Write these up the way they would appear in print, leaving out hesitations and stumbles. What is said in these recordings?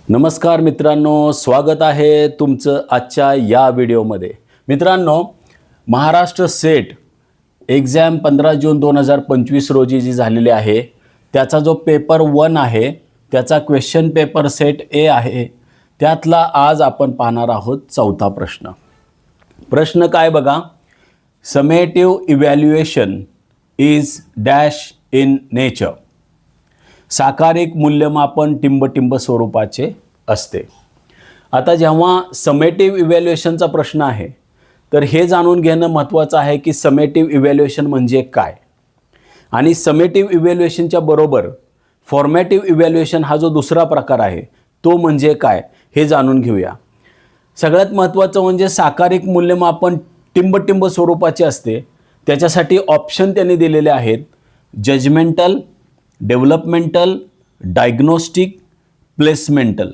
नमस्कार मित्रांनो, स्वागत आहे तुमचं आजच्या या व्हिडिओमध्ये. मित्रांनो, महाराष्ट्र सेट एक्झाम 15 जून 2025 रोजी जी झालेली आहे त्याचा जो पेपर 1 आहे त्याचा क्वेश्चन पेपर सेट ए आहे, त्यातला आज आपण पाहणार आहोत चौथा प्रश्न. प्रश्न काय बघा, summative evaluation is dash in nature. साकारिक मूल्यमापन टिंबटिंब स्वरूपाचे असते. आता जेव्हा समेटिव्ह इव्हॅल्युएशनचा प्रश्न आहे तर हे जाणून घेणं महत्त्वाचं आहे की समेटिव्ह इव्हॅल्युएशन म्हणजे काय, आणि समेटिव्ह इव्हॅल्युएशनच्या बरोबर फॉर्मॅटिव्ह इव्हॅल्युएशन हा जो दुसरा प्रकार आहे तो म्हणजे काय हे जाणून घेऊया. सगळ्यात महत्त्वाचं म्हणजे साकारिक मूल्यमापन टिंबटिंब स्वरूपाचे असते. त्याच्यासाठी ऑप्शन त्यांनी दिलेले आहेत: जजमेंटल, डेव्हलपमेंटल, डायग्नोस्टिक, प्लेसमेंटल.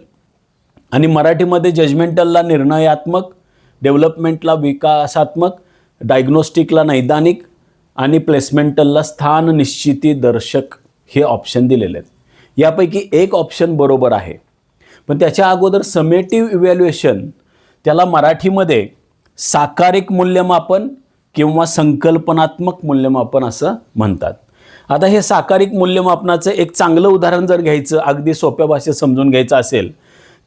आणि मराठीमध्ये जजमेंटलला निर्णयात्मक, डेव्हलपमेंटला विकासात्मक, डायग्नोस्टिकला नैदानिक आणि प्लेसमेंटलला स्थान निश्चिती दर्शक हे ऑप्शन दिलेले आहेत. यापैकी एक ऑप्शन बरोबर आहे. पण त्याच्या अगोदर समेटिव्ह इव्हॅल्युएशन त्याला मराठीमध्ये साकारिक मूल्यमापन किंवा संकल्पनात्मक मूल्यमापन असं म्हणतात. आता हे साकारिक मूल्यमापनाचं एक चांगलं उदाहरण जर घ्यायचं, अगदी सोप्या भाषेत समजून घ्यायचं असेल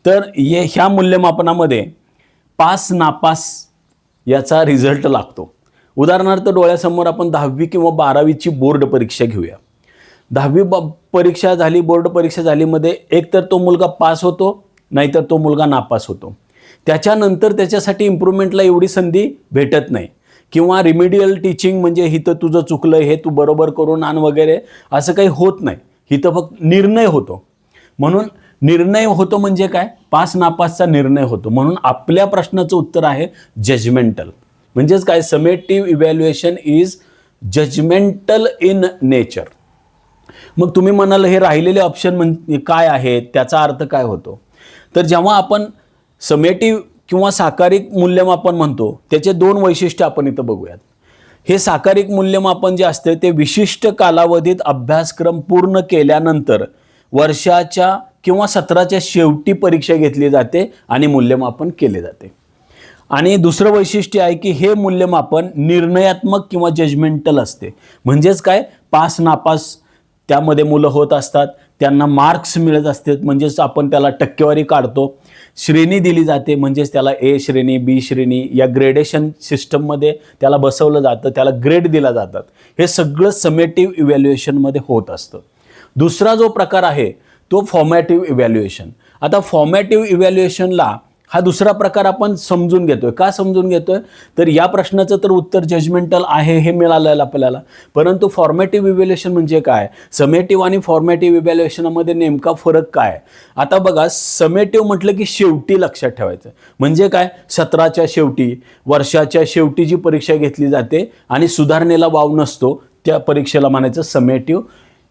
तर ह्या मूल्यमापनामध्ये पास नापास याचा रिझल्ट लागतो. उदाहरणार्थ डोळ्यासमोर आपण 10वी किंवा 12वीची बोर्ड परीक्षा घेऊया. 10वी परीक्षा झाली, बोर्ड परीक्षा झालीमध्ये एकतर तो मुलगा पास होतो नाहीतर तो मुलगा नापास होतो. त्याच्यानंतर त्याच्यासाठी इम्प्रूव्हमेंटला एवढी संधी भेटत नाही, किंवा रिमिडियल टीचिंग म्हणजे हिथं तुझं चुकलं हे तू बरोबर करून आण वगैरे असं काही होत नाही. हिथं फक्त निर्णय होतो. म्हणून निर्णय होतो म्हणजे काय, पास नापासचा निर्णय होतो. म्हणून आपल्या प्रश्नाचं उत्तर आहे जजमेंटल. म्हणजेच काय, summative evaluation is judgemental in nature. मग तुम्ही म्हणाल हे राहिलेले ऑप्शन म्हणजे काय आहेत, त्याचा अर्थ काय होतो. तर जेव्हा आपण समेटिव्ह किंवा साकारिक मूल्यमापन म्हणतो त्याचे दोन वैशिष्ट्य आपण इथं बघूयात. हे साकारिक मूल्यमापन जे असते ते विशिष्ट कालावधीत अभ्यासक्रम पूर्ण केल्यानंतर वर्षाच्या किंवा सत्राच्या शेवटी परीक्षा घेतली जाते आणि मूल्यमापन केले जाते. आणि दुसरं वैशिष्ट्य आहे की हे मूल्यमापन निर्णयात्मक किंवा जजमेंटल असते. म्हणजेच काय, पास नापास त्यामध्ये मुलं होत असतात, त्यांना मार्क्स मिळत असतात, म्हणजेच आपण त्याला टक्केवारी काढतो. श्रेणी दिली जाते, म्हणजेच त्याला ए श्रेणी, बी श्रेणी या ग्रेडेशन सिस्टममध्ये त्याला बसवलं जातं, त्याला ग्रेड दिला जातात. हे सगळं समेटिव्ह इव्हॅल्युएशनमध्ये होत असतं. दुसरा जो प्रकार आहे तो फॉर्मॅटिव्ह इव्हॅल्युएशन. आता फॉर्मॅटिव्ह इव्हॅल्युएशनला हा दुसरा प्रकार आपण समजून घेतोय. का समजून घेतोय तर या प्रश्नाचं तर उत्तर जजमेंटल आहे हे मिळालेलं आपल्याला. परंतु फॉर्मॅटिव्ह इव्हॅल्युएशन म्हणजे काय, समेटिव्ह आणि फॉर्मॅटिव्ह इव्हॅल्युएशनमध्ये नेमका फरक काय. आता बघा, समेटिव्ह म्हटलं की शेवटी लक्षात ठेवायचं. म्हणजे काय, सत्राच्या शेवटी, वर्षाच्या शेवटी जी परीक्षा घेतली जाते आणि सुधारणेला वाव नसतो त्या परीक्षेला म्हणायचं समेटिव्ह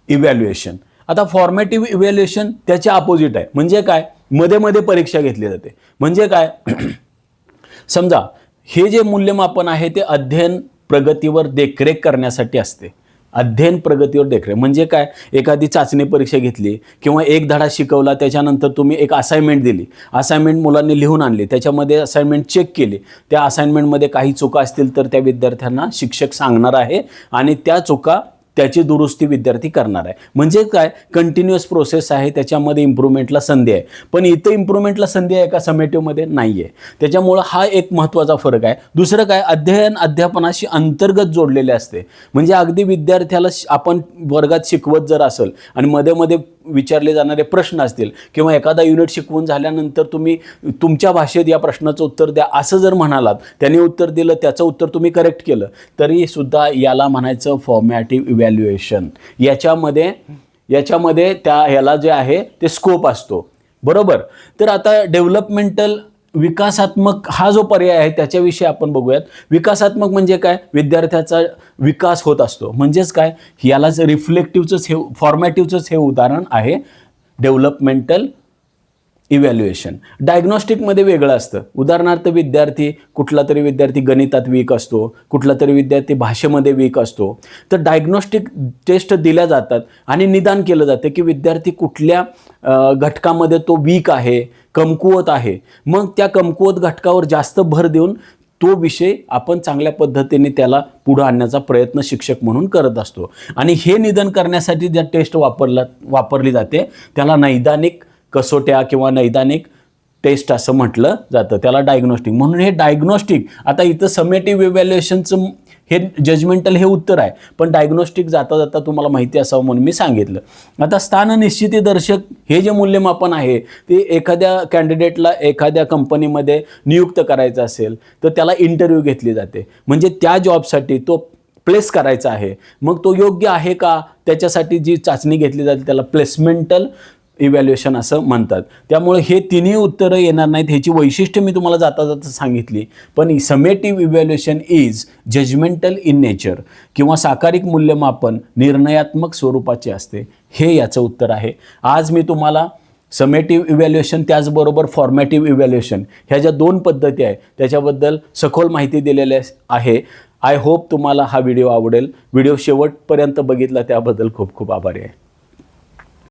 इव्हॅल्युएशन. आता फॉर्मॅटिव्ह इव्हॅल्युएशन त्याच्या अपोजिट आहे. म्हणजे काय, मध्ये मध्ये परीक्षा घेतली जाते. म्हणजे काय, समजा हे जे मूल्यमापन आहे ते अध्ययन प्रगतीवर देखरेख करण्यासाठी असते. अध्ययन प्रगतीवर देखरेख म्हणजे काय, एखादी चाचणी परीक्षा घेतली किंवा एक धडा शिकवला, त्याच्यानंतर तुम्ही एक असाइनमेंट दिली, असाइनमेंट मुलांनी लिहून आणली, त्याच्यामध्ये असाइनमेंट चेक केली, त्या असाइनमेंटमध्ये काही चुका असतील तर त्या विद्यार्थ्यांना शिक्षक सांगणार आहे आणि त्या चुका त्याची दुरुस्ती विद्यार्थी करणार आहे. म्हणजे काय, कंटिन्युअस प्रोसेस आहे, त्याच्यामध्ये इम्प्रूव्हमेंटला संधी आहे. पण इथं इम्प्रूव्हमेंटला संधी आहे का, समेटिव्हमध्ये नाही आहे. त्याच्यामुळं हा एक महत्त्वाचा फरक आहे. दुसरं काय, अध्ययन अध्यापनाशी अंतर्गत जोडलेले असते. म्हणजे अगदी विद्यार्थ्याला आपण वर्गात शिकवत जर असेल आणि मध्ये मध्ये विचारले जाणारे प्रश्न असतील किंवा एखादा युनिट शिकवून झाल्यानंतर तुम्ही तुमच्या भाषेत या प्रश्नाचं उत्तर द्या असं जर म्हणालात, त्यांनी उत्तर दिलं, त्याचं उत्तर तुम्ही करेक्ट केलं, तरी सुद्धा याला म्हणायचं फॉर्मॅटिव्ह इव्हॅल्युएशन. याच्यामध्ये ह्याला जे आहे ते स्कोप असतो. बरोबर. तर आता डेव्हलपमेंटल विकासात्मक हा जो पर्याय आहे त्याच्याविषयी आपण बघूयात. विकासात्मक म्हणजे काय, विद्यार्थ्याचा विकास होत असतो. म्हणजेच काय, यालाच रिफ्लेक्टिव्हचंच हे फॉर्मॅटिव्हचंच हे उदाहरण आहे डेव्हलपमेंटल इव्हॅल्युएशन. डायग्नॉस्टिकमध्ये वेगळं असतं. उदाहरणार्थ कुठला तरी विद्यार्थी गणितात वीक असतो, कुठला तरी विद्यार्थी भाषेमध्ये वीक असतो, तर डायग्नॉस्टिक टेस्ट दिल्या जातात आणि निदान केलं जातं की विद्यार्थी कुठल्या घटकामध्ये तो वीक आहे, कमकुवत आहे. मग त्या कमकुवत घटकावर जास्त भर देऊन तो विषय आपण चांगल्या पद्धतीने त्याला पुढे आणण्याचा प्रयत्न शिक्षक म्हणून करत असतो. आणि हे निदान करण्यासाठी ज्या टेस्ट वापरली जाते त्याला नैदानिक कसोट्या किंवा नैदानिक टेस्ट असं म्हटलं जातं, त्याला डायग्नॉस्टिक. म्हणून हे डायग्नॉस्टिक, आता इथं समेटिव्ह इव्हॅल्युएशनचं हे जजमेंटल हे उत्तर आहे, पण डायग्नॉस्टिक जाता जाता तुम्हाला माहिती असावं म्हणून मी सांगितलं. आता स्थाननिश्चितीदर्शक हे जे मूल्यमापन आहे ते एखाद्या कॅन्डिडेटला एखाद्या कंपनीमध्ये नियुक्त करायचं असेल तर त्याला इंटरव्ह्यू घेतली जाते. म्हणजे त्या जॉबसाठी तो प्लेस करायचा आहे, मग तो योग्य आहे का त्याच्यासाठी जी चाचणी घेतली जाते त्याला प्लेसमेंटल इव्हॅल्युएशन असं म्हणतात. त्यामुळे हे तिन्ही उत्तरं येणार नाहीत, ह्याची वैशिष्ट्य मी तुम्हाला जाता जाता सांगितली. पण summative evaluation is judgemental in nature किंवा साकारिक मूल्यमापन निर्णयात्मक स्वरूपाचे असते, हे याचं उत्तर आहे. आज मी तुम्हाला समेटिव्ह इव्हॅल्युएशन त्याचबरोबर फॉर्मॅटिव्ह इव्हॅल्युएशन ह्या ज्या दोन पद्धती आहेत त्याच्याबद्दल सखोल माहिती दिलेली आहे. आय होप तुम्हाला हा व्हिडिओ आवडेल. व्हिडिओ शेवटपर्यंत बघितला त्याबद्दल खूप खूप आभारी आहे.